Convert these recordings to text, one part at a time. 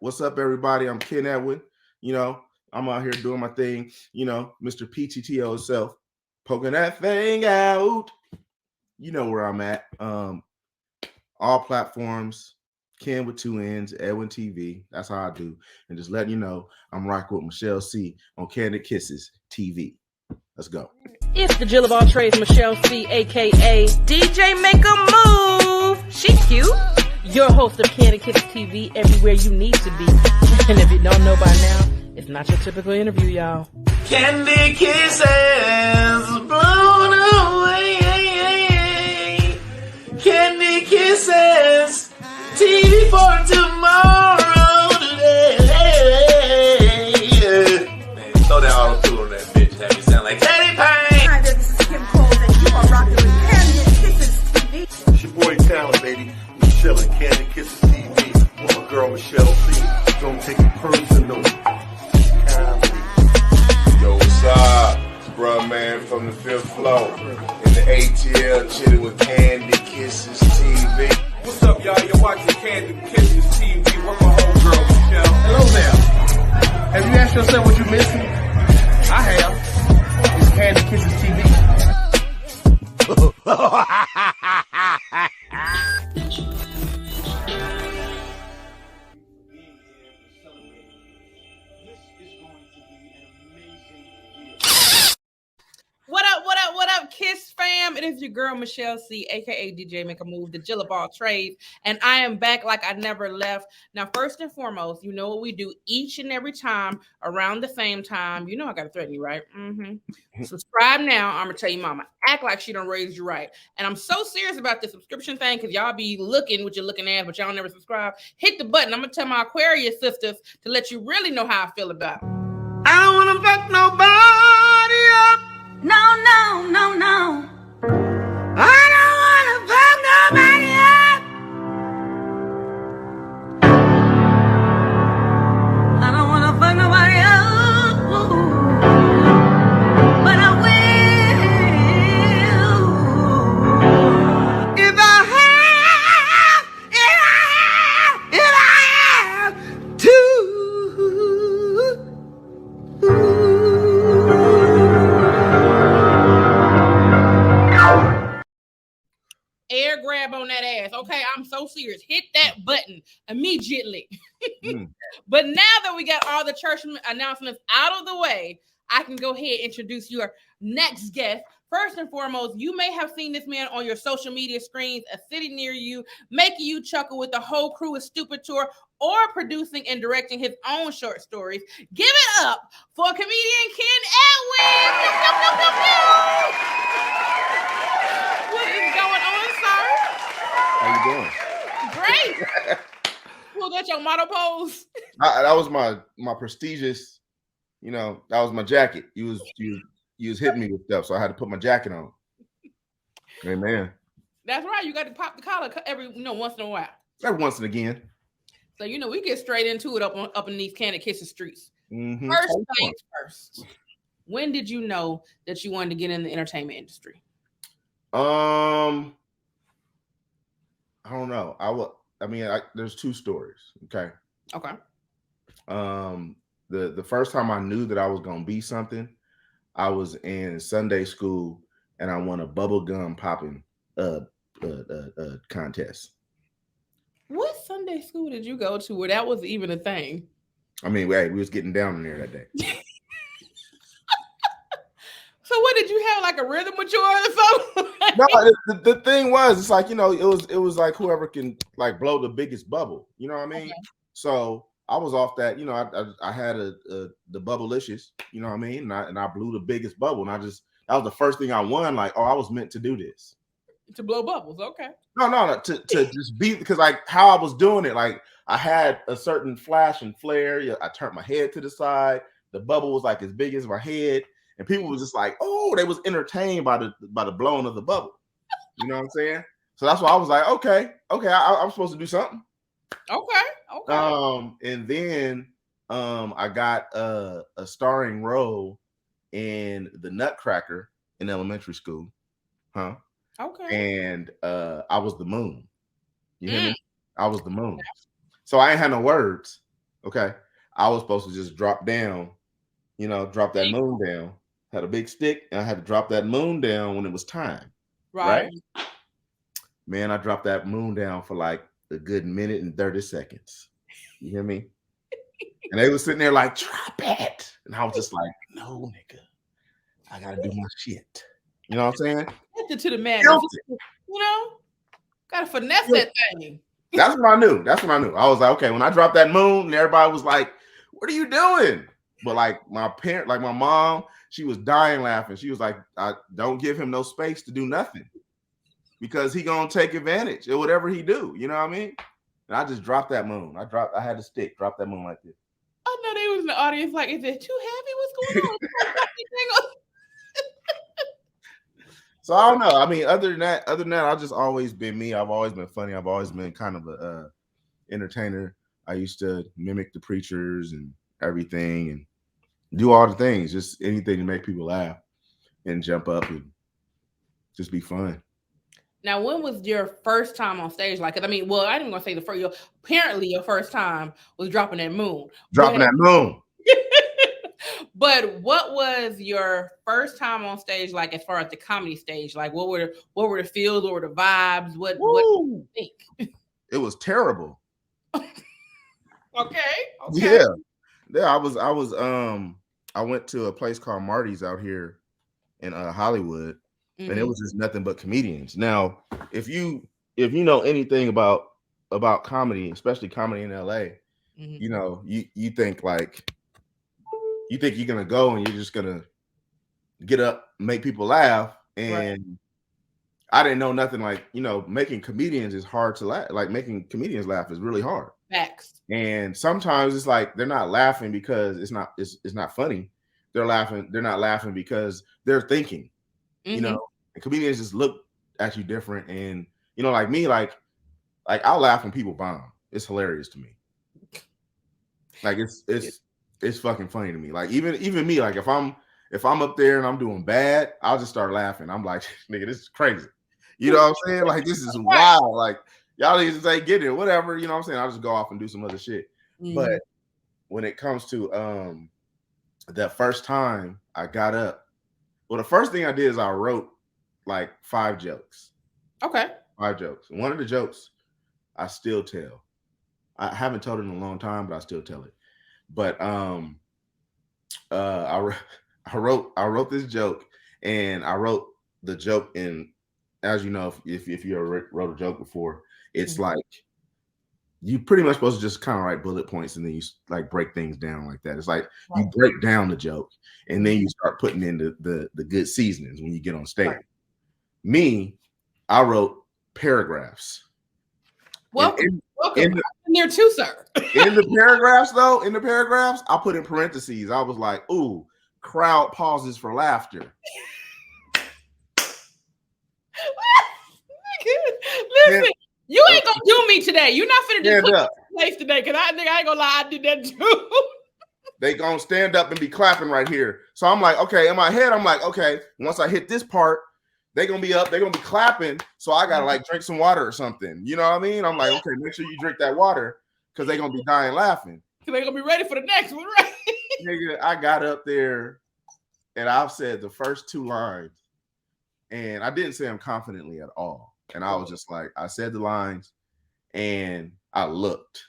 What's up, everybody? I'm Ken Edwin. You know, I'm out here doing my thing. Mr. PTTO himself, poking that thing out. You know where I'm at. All platforms. Ken with two N's, Edwin TV. That's how I do. And just letting you know, I'm rocking with Michelle C on Candid Kisses TV. Let's go. It's the Jill of all trades, Michelle C, aka DJ Make a Move. She cute. Your host of Candid Kisses TV, everywhere you need to be. And if you don't know by now, it's not your typical interview, y'all. Candy kisses blown away. Candy kisses, TV for tomorrow today. Man, throw that auto tune on that bitch. Have me sound like Teddy Payne. Hi there, this is Kim Cole, and you are rocking with Candy Kisses TV. It's your boy Talent, baby. Michelle and Candy Kisses TV. With my girl Michelle C. Don't take it personal. Yo, what's up? It's bruh man from the fifth floor. In the ATL, chilling with Candy Kisses TV. What's up, y'all? You're watching Candy Kisses TV. With my homegirl, Michelle. Hello there. Have you asked yourself what you're missing? I have. It's Candy Kisses TV. What up, Kiss fam? It is your girl, Michelle C, aka DJ Make a Move, the Jill of all trades. And I am back like I never left. Now, first and foremost, you know what we do each and every time around the same time. You know I got to threaten you, right? Subscribe now. I'm going to tell you, mama, act like she done raised you right. And I'm so serious about the subscription thing because y'all be looking what you're looking at, but y'all never subscribe. Hit the button. I'm going to tell my Aquarius sisters to let you really know how I feel about it. I don't wanna fuck nobody up. No, no, no, no. I don't wanna fuck nobody up. I don't wanna fuck nobody else, but I will. If I have to. Air grab on that ass. Okay, I'm so serious. Hit that button immediately. But now that we got all the church announcements out of the way, I can go ahead and introduce your next guest. First and foremost, you may have seen this man on your social media screens, a city near you, making you chuckle with the whole crew is stupid tour, or producing and directing his own short stories. Give it up for comedian Ken Edwin. What is going on, sir? How you doing? Great. Well, that's your motto pose. That was my prestigious, that was my jacket. You was hitting me with stuff, so I had to put my jacket on. Amen. That's right. You got to pop the collar every once in a while. Every once and again. So we get straight into it up in these Candy Kisses streets. Mm-hmm. First things first. When did you know that you wanted to get in the entertainment industry? I don't know. There's two stories. Okay. Okay. The first time I knew that I was gonna be something, I was in Sunday school and I won a bubble gum popping contest. What Sunday school did you go to where that was even a thing? We was getting down in there that day. So what did you have, like a rhythm with yours or something? No, the thing was, it's like, it was like whoever can like blow the biggest bubble. You know what I mean? Okay. So I was off that. I had the Bubblicious. You know what I mean? And I blew the biggest bubble, and that was the first thing I won. Like, I was meant to do this. To blow bubbles, okay? No, to just be, because like how I was doing it, like I had a certain flash and flare. I turned my head to the side. The bubble was like as big as my head. And people was just like, oh, they was entertained by the blowing of the bubble. You know what I'm saying? So that's why I was like, okay, I'm supposed to do something. Okay. And then I got a starring role in The Nutcracker in elementary school. Huh? Okay. And I was the moon. You hear me? I was the moon. So I ain't had no words. Okay, I was supposed to just drop down, drop that moon down. Had a big stick, and I had to drop that moon down when it was time. Right? Man, I dropped that moon down for like a good minute and 30 seconds. You hear me? And they were sitting there like, drop it. And I was just like, no, nigga, I gotta do my shit. You know what I'm saying? To the man, gotta finesse that thing. That's what I knew. I was like, okay, when I dropped that moon, and everybody was like, what are you doing? But like my mom, she was dying laughing. She was like, I don't give him no space to do nothing because he gonna take advantage of whatever he do. You know what I mean? And I just dropped that moon. I had a stick, drop that moon like this. I know they was in the audience like, is it too heavy? What's going on? So I don't know. I mean, other than that, I've just always been me. I've always been funny. I've always been kind of a entertainer. I used to mimic the preachers and everything and do all the things, just anything to make people laugh and jump up and just be fun. Now, when was your first time on stage? Like, I mean, well, I didn't want to say the first. Apparently, your first time was dropping that moon. That moon. But what was your first time on stage like, as far as the comedy stage? Like, what were the feels? What were the vibes? What did you think? It was terrible. Okay. Yeah. I went to a place called Marty's out here in Hollywood, and it was just nothing but comedians. Now, if you know anything about comedy, especially comedy in LA, you think like you're gonna go and you're just gonna get up, make people laugh, and right. I didn't know nothing like, making comedians is hard to laugh. Like making comedians laugh is really hard. Facts. And sometimes it's like they're not laughing because it's not funny. They're not laughing because they're thinking. And comedians just look at you different. And like me, like I'll laugh when people bomb. It's hilarious to me. Like it's fucking funny to me. Like even me, like if I'm up there and I'm doing bad, I'll just start laughing. I'm like, nigga, this is crazy. You know what I'm saying? Like this is wild. Like y'all need to say get it, whatever. You know what I'm saying? I'll just go off and do some other shit. But when it comes to that first time I got up, well, the first thing I did is I wrote like 5 jokes. Okay. 5 jokes. One of the jokes I still tell. I haven't told it in a long time, but I still tell it. But I wrote this joke, and I wrote the joke in, as you know, if you ever wrote a joke before, it's like you pretty much supposed to just kind of write bullet points and then you like break things down like that. It's like you break down the joke and then you start putting in the good seasonings when you get on stage. Right. Me, I wrote paragraphs. Welcome. In there too, sir. in the paragraphs, I put in parentheses. I was like, ooh, crowd pauses for laughter. Listen, you ain't gonna do me today. You're not finna just put me in place today, because I ain't gonna lie, I did that too. They gonna stand up and be clapping right here. So I'm like, okay, in my head, I'm like, okay, once I hit this part, they gonna be up, they're gonna be clapping. So I gotta like drink some water or something. You know what I mean? I'm like, okay, make sure you drink that water because they're gonna be dying laughing. Because they're gonna be ready for the next one, right? Nigga, I got up there and I've said the first 2 lines, and I didn't say them confidently at all. And I was just like, I said the lines and I looked.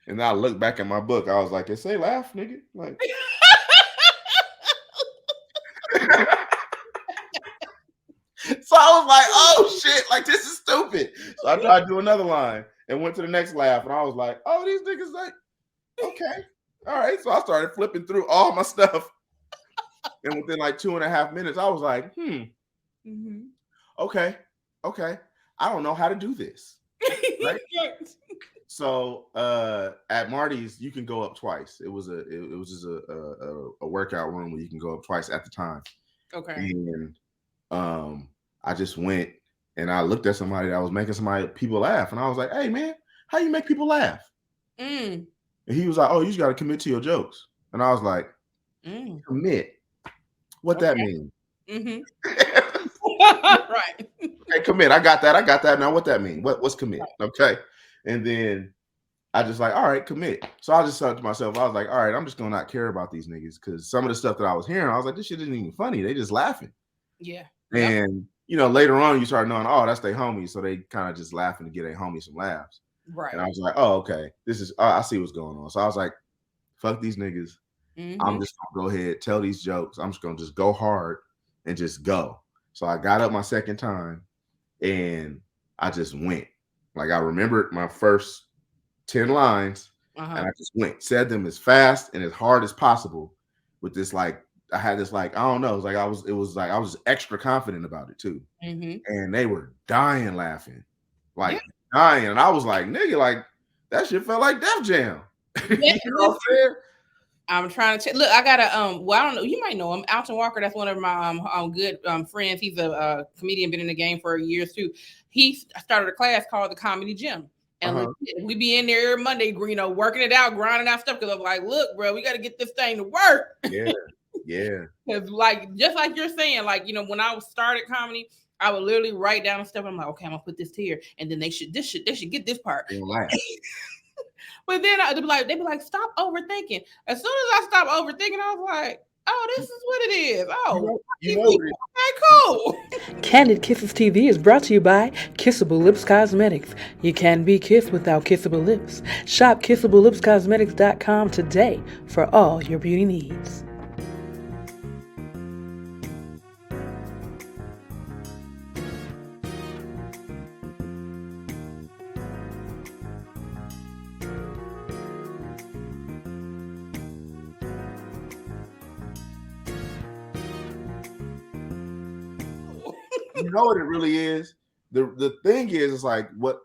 And I looked back at my book. I was like, it say laugh, nigga. Like so I was like, oh shit, like this is stupid. So I tried to do another line and went to the next laugh. And I was like, oh, these niggas like, okay. All right. So I started flipping through all my stuff. And within like 2.5 minutes, I was like, okay. I don't know how to do this. Right? So at Marty's, you can go up twice. It was just a workout room where you can go up twice at the time. Okay. And I just went and I looked at somebody that was making people laugh, and I was like, "Hey man, how you make people laugh?" And he was like, "Oh, you just got to commit to your jokes." And I was like, "Commit? What that mean?" Right. Okay, commit. I got that. Now what that mean? What's commit? Okay. And then I just like, all right, commit. So I just thought to myself, I was like, all right, I'm just gonna not care about these niggas because some of the stuff that I was hearing, I was like, this shit isn't even funny. They just laughing. Yeah. And later on, you start knowing, oh, that's their homies, so they kind of just laughing to get their homies some laughs. Right. And I was like, oh, okay, this is. I see what's going on. So I was like, fuck these niggas. I'm just gonna go ahead, tell these jokes. I'm just gonna just go hard and just go. So I got up my second time and I just went. Like I remembered my first 10 lines and I just went, said them as fast and as hard as possible with this, like, I had this, like, I don't know, I was extra confident about it too. And they were dying laughing, like dying. And I was like, nigga, like that shit felt like Def Jam. You know what I'm saying? I'm trying to look. I got a well, I don't know. You might know him, Alton Walker. That's one of my good friends. He's a comedian, been in the game for years too. He started a class called the Comedy Gym, and we be in there every Monday, working it out, grinding out stuff. Because I'm like, look, bro, we got to get this thing to work. Yeah. Because just like you're saying, when I started comedy, I would literally write down stuff. I'm like, okay, I'm gonna put this here, and then they should get this part. But then they'd be like, stop overthinking. As soon as I stopped overthinking, I was like, oh, this is what it is. Oh, okay, cool. Kandid Kisses TV is brought to you by Kissable Lips Cosmetics. You can be kissed without kissable lips. Shop KissableLipsCosmetics.com today for all your beauty needs. You know what it really is? The thing is like what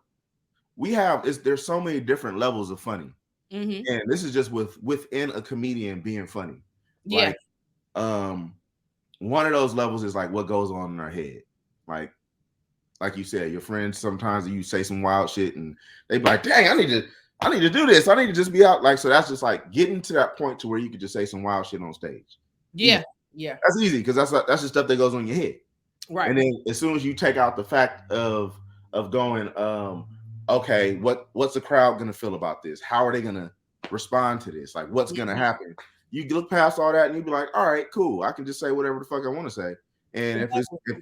we have is there's so many different levels of funny. And this is just within a comedian being funny. Yeah. One of those levels is like what goes on in our head. Like you said, your friends, sometimes you say some wild shit and they be like, dang, I need to do this. I need to just be out. Like, so that's just like getting to that point to where you could just say some wild shit on stage. Yeah. That's easy because that's the stuff that goes on in your head. Right. And then as soon as you take out the fact of going, okay, what's the crowd gonna feel about this? How are they gonna respond to this? Like, what's gonna happen? You look past all that and you be like, all right, cool. I can just say whatever the fuck I want to say. And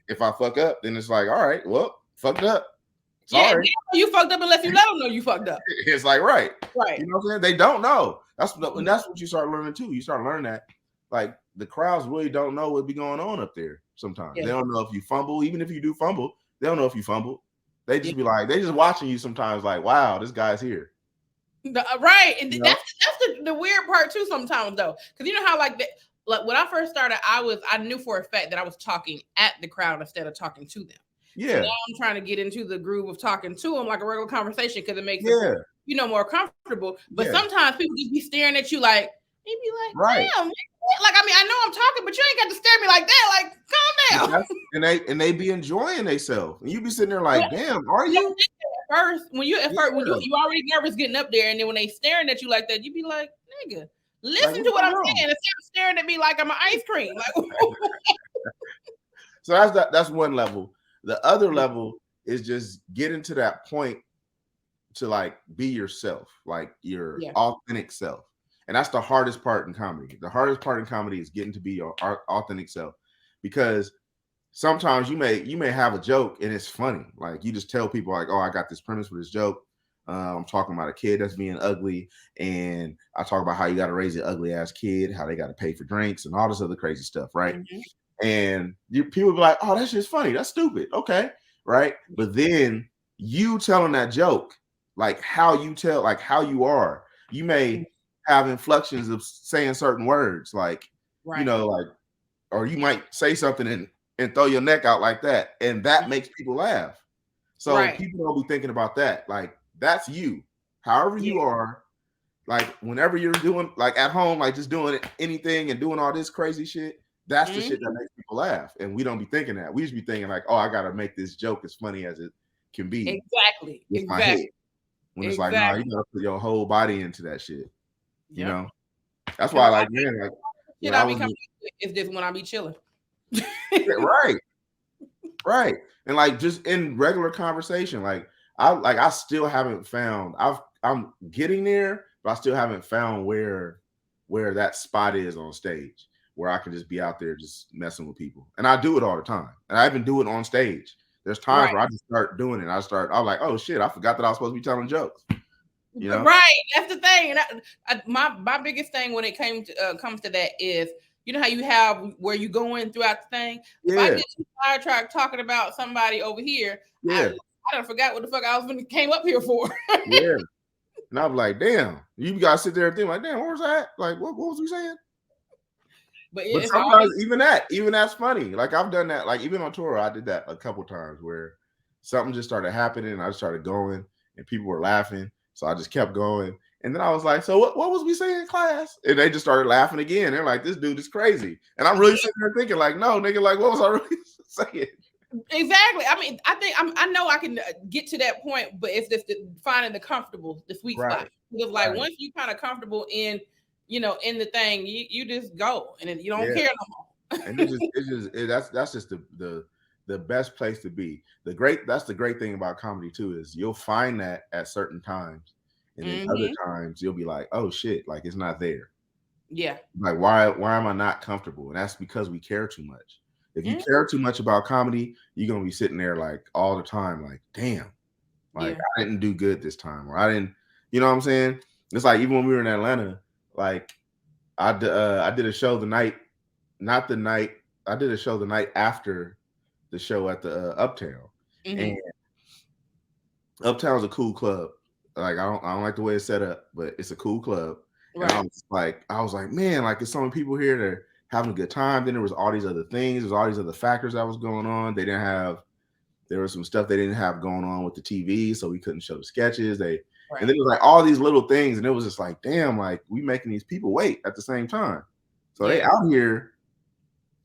if I fuck up, then it's like, all right, well, fucked up. Sorry. Yeah, you fucked up unless you let them know you fucked up. It's like right. You know what I'm saying? They don't know. That's what you start learning too. You start learning that like the crowds really don't know what be going on up there. Sometimes they don't know if you fumble. Even if you do fumble, they don't know if you fumble. They just be like, they just watching you sometimes like, wow, this guy's here. Right. And that's the weird part too sometimes though. Because you know how like when I first started, I knew for a fact that I was talking at the crowd instead of talking to them. Yeah. So now I'm trying to get into the groove of talking to them like a regular conversation because it makes it more comfortable. But sometimes people just be staring at you like, they be like, damn, like, I mean, I know I'm talking, but you ain't got to stare at me like that. Like, calm down. And they be enjoying themselves. And you be sitting there like, damn, are you? When you already nervous getting up there, and then when they staring at you like that, you be like, nigga, listen to what I'm saying instead of staring at me like I'm an ice cream. Like, so that's one level. The other level is just getting to that point to like be yourself, like your authentic self. And that's the hardest part in comedy. The hardest part in comedy is getting to be your authentic self, because sometimes you may have a joke and it's funny. Like you just tell people like, oh, I got this premise for this joke. I'm talking about a kid that's being ugly, and I talk about how you got to raise an ugly ass kid, how they got to pay for drinks and all this other crazy stuff, right? And people be like, oh, that's just funny. That's stupid. Okay, right? But then you telling that joke, like how you tell, like how you are, you may have inflections of saying certain words, like you know, like, or you might say something and throw your neck out like that, and that makes people laugh. So people don't be thinking about that. Like that's you, however you are. Like whenever you're doing, like at home, like just doing anything and doing all this crazy shit, that's the shit that makes people laugh. And we don't be thinking that. We just be thinking like, oh, I gotta make this joke as funny as it can be. Exactly. My head. When it's like, no, you gotta put your whole body into that shit. You know, that's why I like, man, like, it's just when I be chilling. right. And like just in regular conversation, like I still haven't found, I'm getting there, but I still haven't found where that spot is on stage where I can just be out there just messing with people. And I do it all the time. And I even do it on stage. There's times where I just start doing it. I'm like, oh shit, I forgot that I was supposed to be telling jokes. You know? Right. That's the thing. And my biggest thing when it comes to that is, you know how you have where you going throughout the thing? Yeah. If I get too sidetracked talking about somebody over here, I done forgot what the fuck I was came up here for. Yeah. And I'm like, damn, you guys sit there and think like, damn, where was that? Like, what was we saying? But sometimes even that's funny. Like I've done that. Like even on tour, I did that a couple times where something just started happening and I just started going and people were laughing. So I just kept going. And then I was like, so what was we saying in class? And they just started laughing again. They're like, this dude is crazy. And I'm really sitting there thinking like, no, nigga, like what was I really saying? Exactly. I mean, I think I know I can get to that point, but it's just finding the sweet spot. Because like once you kind of comfortable in, in the thing, you just go and you don't care no more. And that's just the best place to be. That's the great thing about comedy too, is you'll find that at certain times, and then other times you'll be like, oh shit, like it's not there. Yeah. Like why am I not comfortable? And that's because we care too much. If you care too much about comedy, you're gonna be sitting there like all the time, like, damn, like I didn't do good this time, or I didn't, you know what I'm saying? It's like even when we were in Atlanta, like I did a show the night after the show at the Uptown. And Uptown's a cool club. Like I don't like the way it's set up, but it's a cool club. Right. And I was like, man, like there's so many people here that are having a good time. Then there was all these other things, there's all these other factors that was going on. There was some stuff they didn't have going on with the TV, so we couldn't show the sketches. And then it was like all these little things, and it was just like, damn, like we making these people wait at the same time. So they out here.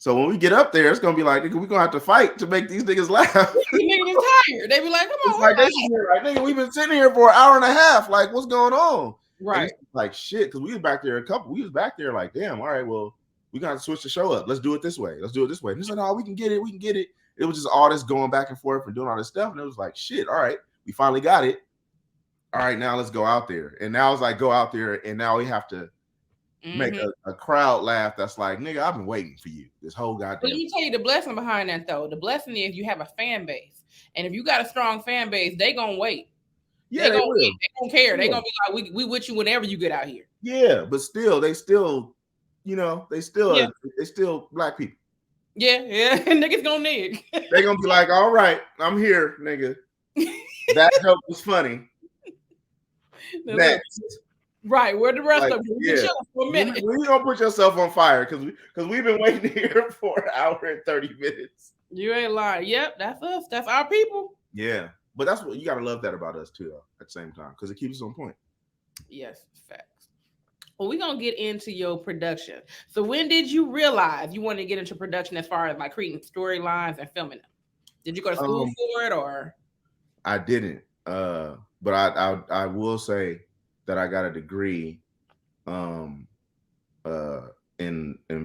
So when we get up there, it's gonna be like, we're gonna have to fight to make these niggas laugh. These niggas are tired. They be like, come on. Like, nigga, we've been sitting here for an hour and a half. Like, what's going on? Right. Like shit, because we was back there like, damn, all right, well, we gotta switch the show up. Let's do it this way. And he's like, no, we can get it. It was just all this going back and forth and doing all this stuff. And it was like, shit, all right, we finally got it. All right, now let's go out there. And now it's like, go out there, and now we have to make a crowd laugh that's like, nigga, I've been waiting for you this whole goddamn. But let me tell you the blessing behind that, though. The blessing is you have a fan base. And if you got a strong fan base, they gonna wait. Yeah, they will. They don't care. They gonna be like, we with you whenever you get out here. Yeah, but still, they still black people. Yeah, niggas gonna nig. They gonna be like, all right, I'm here, nigga. That joke was funny. Next. Right, where the rest of you? For a minute. You don't put yourself on fire because we've been waiting here for an hour and 30 minutes. You ain't lying. Yep, that's us. That's our people. Yeah, but that's what you gotta love that about us too, though, at the same time, because it keeps us on point. Yes, facts. Well, we're gonna get into your production. So when did you realize you wanted to get into production as far as like creating storylines and filming them? Did you go to school for it, or? I didn't. But I will say that I got a degree in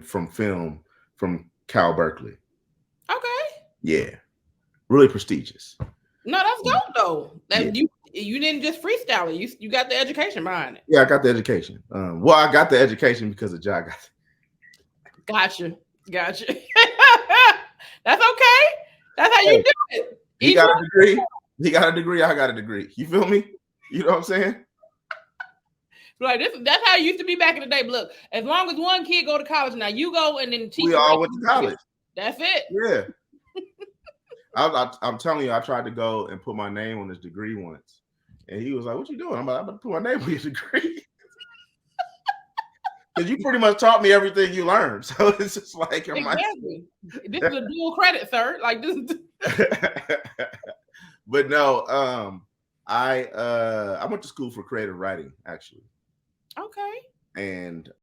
from film from Cal Berkeley. Okay. Yeah. Really prestigious. No, that's dope though. You didn't just freestyle it. You got the education behind it. Yeah, I got the education. Well, I got the education because of Ja got it. Gotcha. That's okay. That's how you do it. He got a degree. I got a degree. You feel me? You know what I'm saying? Like that's how it used to be back in the day. But look, as long as one kid go to college, now you go and then teach. We all went to college. That's it. Yeah. I'm telling you, I tried to go and put my name on this degree once, and he was like, "What you doing?" I'm like, "I'm gonna put my name on your degree." Because you pretty much taught me everything you learned, so it's just like exactly. This is a dual credit, sir. Like this. But no, I went to school for creative writing, actually. Okay. And